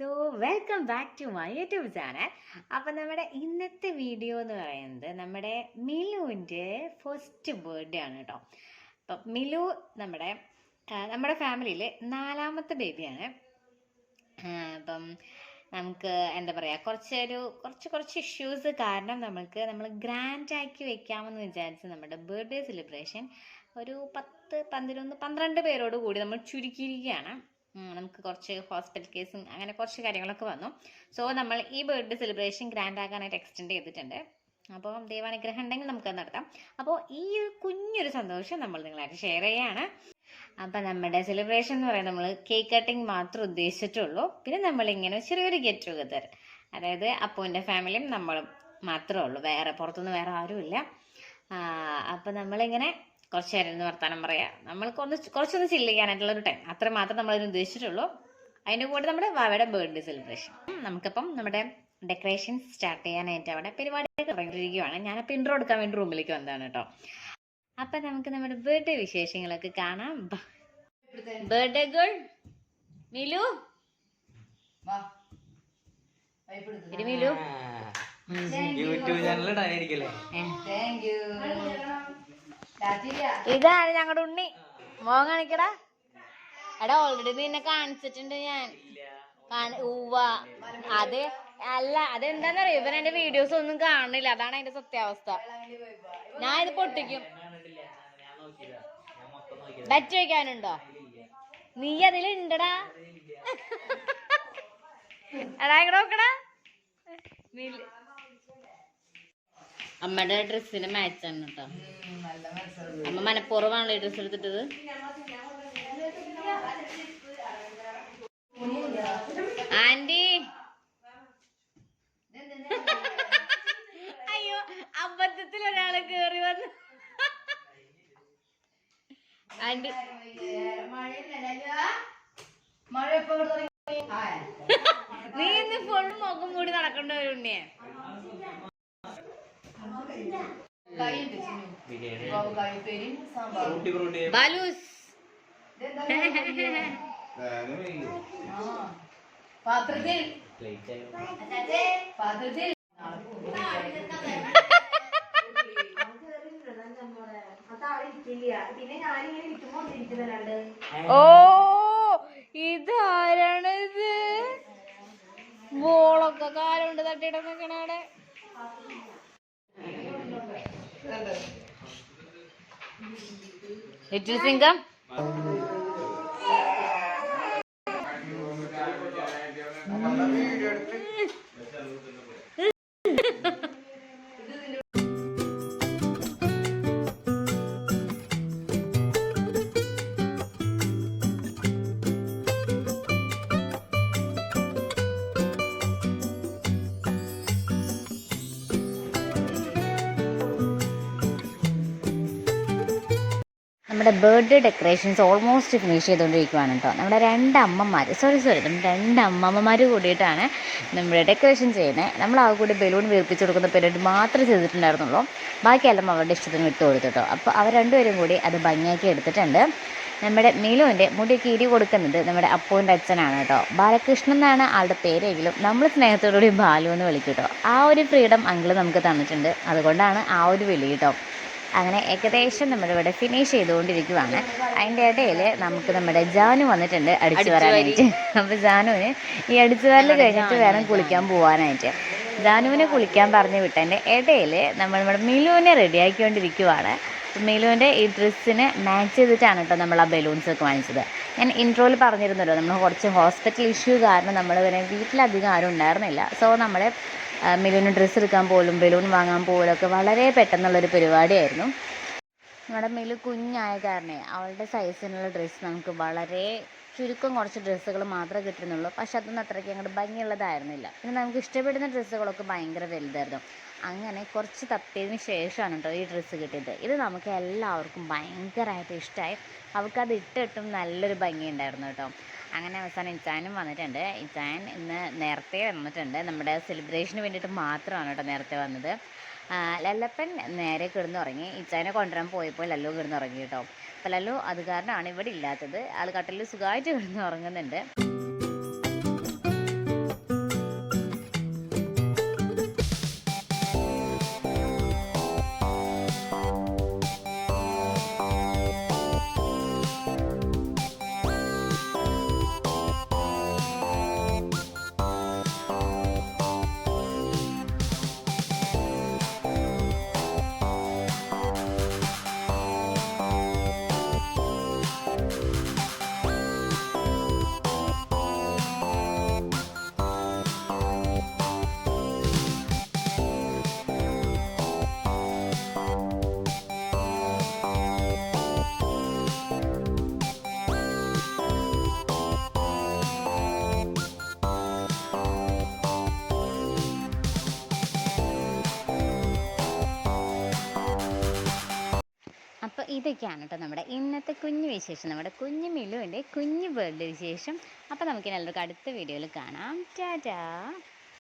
So welcome back to my YouTube channel. അപ്പം നമ്മുടെ ഇന്നത്തെ വീഡിയോ എന്ന് പറയുന്നത് നമ്മുടെ മിലുവിൻ്റെ ഫസ്റ്റ് ബർത്ത്ഡേ ആണ് കേട്ടോ. അപ്പം മിലു നമ്മുടെ ഫാമിലിയിൽ 4ാമത്തെ ബേബിയാണ്. അപ്പം നമുക്ക് എന്താ പറയുക, കുറച്ച് ഇഷ്യൂസ് കാരണം നമ്മൾ ഗ്രാൻഡാക്കി വെക്കാമെന്ന് വിചാരിച്ച് നമ്മുടെ ബർത്ത്ഡേ സെലിബ്രേഷൻ ഒരു 10, 11, 12 പേരോട് കൂടി നമ്മൾ ചുരുക്കിയിരിക്കുകയാണ്. നമുക്ക് കുറച്ച് ഹോസ്പിറ്റൽ കേസും അങ്ങനെ കുറച്ച് കാര്യങ്ങളൊക്കെ വന്നു. സോ നമ്മൾ ഈ ബർത്ത്ഡേ സെലിബ്രേഷൻ ഗ്രാൻഡ് ആക്കാനായിട്ട് എക്സ്റ്റെൻഡ് ചെയ്തിട്ടുണ്ട്. അപ്പോൾ ദൈവാനുഗ്രഹം ഉണ്ടെങ്കിൽ നമുക്കത് നടത്താം. അപ്പോൾ ഈ ഒരു കുഞ്ഞൊരു സന്തോഷം നമ്മൾ നിങ്ങളായിട്ട് ഷെയർ ചെയ്യുകയാണ്. അപ്പം നമ്മുടെ സെലിബ്രേഷൻ എന്ന് പറയുന്നത് നമ്മൾ കേക്ക് കട്ടിങ് മാത്രം ഉദ്ദേശിച്ചിട്ടുള്ളൂ. പിന്നെ നമ്മളിങ്ങനെ ചെറിയൊരു ഗെറ്റ് ടുഗദർ, അതായത് അപ്പുവിൻ്റെ ഫാമിലിയും നമ്മളും മാത്രമേ ഉള്ളൂ, പുറത്തുനിന്ന് വേറെ ആരുമില്ല. അപ്പം നമ്മളിങ്ങനെ കുറച്ച് നേരം ഒന്ന് വർത്താനം പറയാം, നമ്മൾക്ക് കുറച്ചൊന്ന് ചില്ല് ചെയ്യാനായിട്ടുള്ളൊരു ടൈം, അത്ര മാത്രം നമ്മളതിന് ഉദ്ദേശിച്ചിട്ടുള്ളൂ. അതിൻ്റെ കൂടെ നമ്മുടെ വാവയുടെ ബർത്ത്ഡേ സെലിബ്രേഷൻ. നമുക്കിപ്പം നമ്മുടെ ഡെക്കറേഷൻ സ്റ്റാർട്ട് ചെയ്യാനായിട്ട് അവിടെ പരിപാടിയൊക്കെ തുടങ്ങിയിരിക്കുകയാണ്. ഞാനപ്പോൾ ഇൻട്രോ എടുക്കാൻ വേണ്ടി റൂമിലേക്ക് വന്നതാണ് കേട്ടോ. അപ്പം നമുക്ക് നമ്മുടെ ബർത്ത്ഡേ വിശേഷങ്ങളൊക്കെ കാണാം. Birthday girl Milu, Milu YouTube ചാനലിടാനായിരിക്കല്ലേ? ഇതാണ് ഞങ്ങളുടെ ഉണ്ണി. മോൻ കാണിക്കടാ. എടാ ഓൾറെഡി നിന്നെ കാണിച്ചിട്ടുണ്ട് ഞാൻ. അതെന്താന്നറിയോ, ഇവൻ എന്റെ വീഡിയോസ് ഒന്നും കാണില്ല, അതാണ് അതിന്റെ സത്യാവസ്ഥ. ഞാൻ ഇത് പൊട്ടിക്കും. ബറ്റ് വയ്ക്കാനുണ്ടോ? നീ അതിലുണ്ടടാ. എടാ ഇങ്ങോട്ട് നോക്കടാ. അമ്മയുടെ ഡ്രസ്സിന് മാച്ചാണ് കേട്ടോ. അമ്മ മനഃപൂർവ്വമാണല്ലോ ഈ ഡ്രസ്സ് എടുത്തിട്ടത്. ആന്റി, അയ്യോ അബദ്ധത്തിൽ ഒരാള് കേറി വന്നു. ആന്റി നീ ഇന്ന് ഫുൾ മുഖം മൂടി നടക്കേണ്ട ഒരു ഉണ്ണിയെ. ബാലൂസ് പാത്രത്തിൽ ഓ ഇതാരാണിത്? ബോളൊക്കെ കാലുണ്ട് തട്ടിയിടന്നൊക്കെയാണ്. ലിറ്റിൽ സിംഗം നമ്മുടെ ബർത്ത്ഡേ ഡെക്കറേഷൻസ് ഓൾമോസ്റ്റ് ഫിനിഷ് ചെയ്തുകൊണ്ടിരിക്കുകയാണ് കേട്ടോ. നമ്മുടെ രണ്ട് അമ്മമ്മമാർ കൂടിയിട്ടാണ് നമ്മുടെ ഡെക്കറേഷൻ ചെയ്യുന്നത്. നമ്മൾ ആ കൂടി ബലൂൺ വീർപ്പിച്ച് കൊടുക്കുന്ന പരിപാടി മാത്രമേ ചെയ്തിട്ടുണ്ടായിരുന്നുള്ളൂ. ബാക്കിയെല്ലാം അവരുടെ ഇഷ്ടത്തിന് ഇട്ട് കൊടുത്തു കേട്ടോ. അപ്പോൾ അവർ രണ്ടുപേരും കൂടി അത് ഭംഗിയാക്കി എടുത്തിട്ടുണ്ട്. നമ്മുടെ മിലുവിൻ്റെ മുടിയൊക്കെ ഇരി കൊടുക്കുന്നത് നമ്മുടെ അപ്പുവിൻ്റെ അച്ഛനാണ് കേട്ടോ. ബാലകൃഷ്ണൻ എന്നാണ് ആളുടെ പേരെങ്കിലും നമ്മൾ സ്നേഹത്തോടുകൂടി ബാലു എന്ന് വിളിക്കും കേട്ടോ. ആ ഒരു ഫ്രീഡം അങ്കിള് നമുക്ക് തന്നിട്ടുണ്ട്, അതുകൊണ്ടാണ് ആ ഒരു വിളി കേട്ടോ. അങ്ങനെ ഏകദേശം നമ്മളിവിടെ ഫിനിഷ് ചെയ്തുകൊണ്ടിരിക്കുവാണ്. അതിൻ്റെ ഇടയിൽ നമുക്ക് നമ്മുടെ ജാനു വന്നിട്ടുണ്ട് അടിച്ചു വരാനായിട്ട്. അപ്പോൾ ജാനുവിന് ഈ അടിച്ചു വരൽ കഴിഞ്ഞിട്ട് വേണം കുളിക്കാൻ പോകാനായിട്ട്. ജാനുവിനെ കുളിക്കാൻ പറഞ്ഞു വിട്ടതിൻ്റെ ഇടയിൽ നമ്മുടെ മിലുവിനെ റെഡിയാക്കിക്കൊണ്ടിരിക്കുവാണ്. മിലുവിൻ്റെ ഈ ഡ്രസ്സിന് മാച്ച് ചെയ്തിട്ടാണ് കേട്ടോ നമ്മൾ ആ ബലൂൺസൊക്കെ വാങ്ങിച്ചത്. ഞാൻ ഇൻട്രോയിൽ പറഞ്ഞിരുന്നല്ലോ, നമ്മൾ കുറച്ച് ഹോസ്പിറ്റൽ ഇഷ്യൂ കാരണം നമ്മൾ വീട്ടിലധികം ആരും ഉണ്ടായിരുന്നില്ല. സോ നമ്മൾ മിലുവിന് ഡ്രസ്സ് എടുക്കാൻ പോലും ബലൂൺ വാങ്ങാൻ പോലൊക്കെ വളരെ പെട്ടെന്നുള്ളൊരു പരിപാടിയായിരുന്നു. നമ്മുടെ മിലു കുഞ്ഞായ കാരണേ അവളുടെ സൈസിനുള്ള ഡ്രസ്സ് നമുക്ക് വളരെ ചുരുക്കം കുറച്ച് ഡ്രസ്സുകൾ മാത്രമേ കിട്ടുന്നുള്ളൂ. പക്ഷെ അതൊന്നും അത്രയ്ക്ക് അങ്ങോട്ട് ഭംഗിയുള്ളതായിരുന്നില്ല. പിന്നെ നമുക്ക് ഇഷ്ടപ്പെടുന്ന ഡ്രസ്സുകളൊക്കെ ഭയങ്കര വലുതായിരുന്നു. അങ്ങനെ കുറച്ച് തപ്പിയതിന് ശേഷമാണ് കേട്ടോ ഈ ഡ്രസ്സ് കിട്ടിയത്. ഇത് നമുക്ക് എല്ലാവർക്കും ഭയങ്കരമായിട്ട് ഇഷ്ടമായി. അവൾക്കത് ഇട്ടിട്ടും നല്ലൊരു ഭംഗിയുണ്ടായിരുന്നു കേട്ടോ. അങ്ങനെ അവസാനം ഇച്ചാനും വന്നിട്ടുണ്ട്. ഇച്ചാൻ ഇന്ന് നേരത്തെ വന്നിട്ടുണ്ട്. നമ്മുടെ സെലിബ്രേഷന് വേണ്ടിയിട്ട് മാത്രമാണ് കേട്ടോ നേരത്തെ വന്നത്. ലല്ലപ്പൻ നേരെ കിടന്നുറങ്ങി. ഇച്ചാനെ കൊണ്ടുവരാൻ പോയപ്പോൾ ലല്ലു കിടന്നുറങ്ങി കേട്ടോ. അപ്പോൾ ലല്ലു അത് കാരണമാണ് ഇവിടെ ഇല്ലാത്തത്. ആൾ കട്ടിലിൽ സുഖമായിട്ട് കിടന്നുറങ്ങുന്നുണ്ട്. ഇതൊക്കെയാണ് കേട്ടോ നമ്മുടെ ഇന്നത്തെ കുഞ്ഞു വിശേഷം, നമ്മുടെ കുഞ്ഞു മിലുവിൻ്റെ കുഞ്ഞു ബർത്ത്ഡേ വിശേഷം. അപ്പോൾ നമുക്ക് എല്ലാവർക്കും അടുത്ത വീഡിയോയിൽ കാണാം. ടാറ്റാ.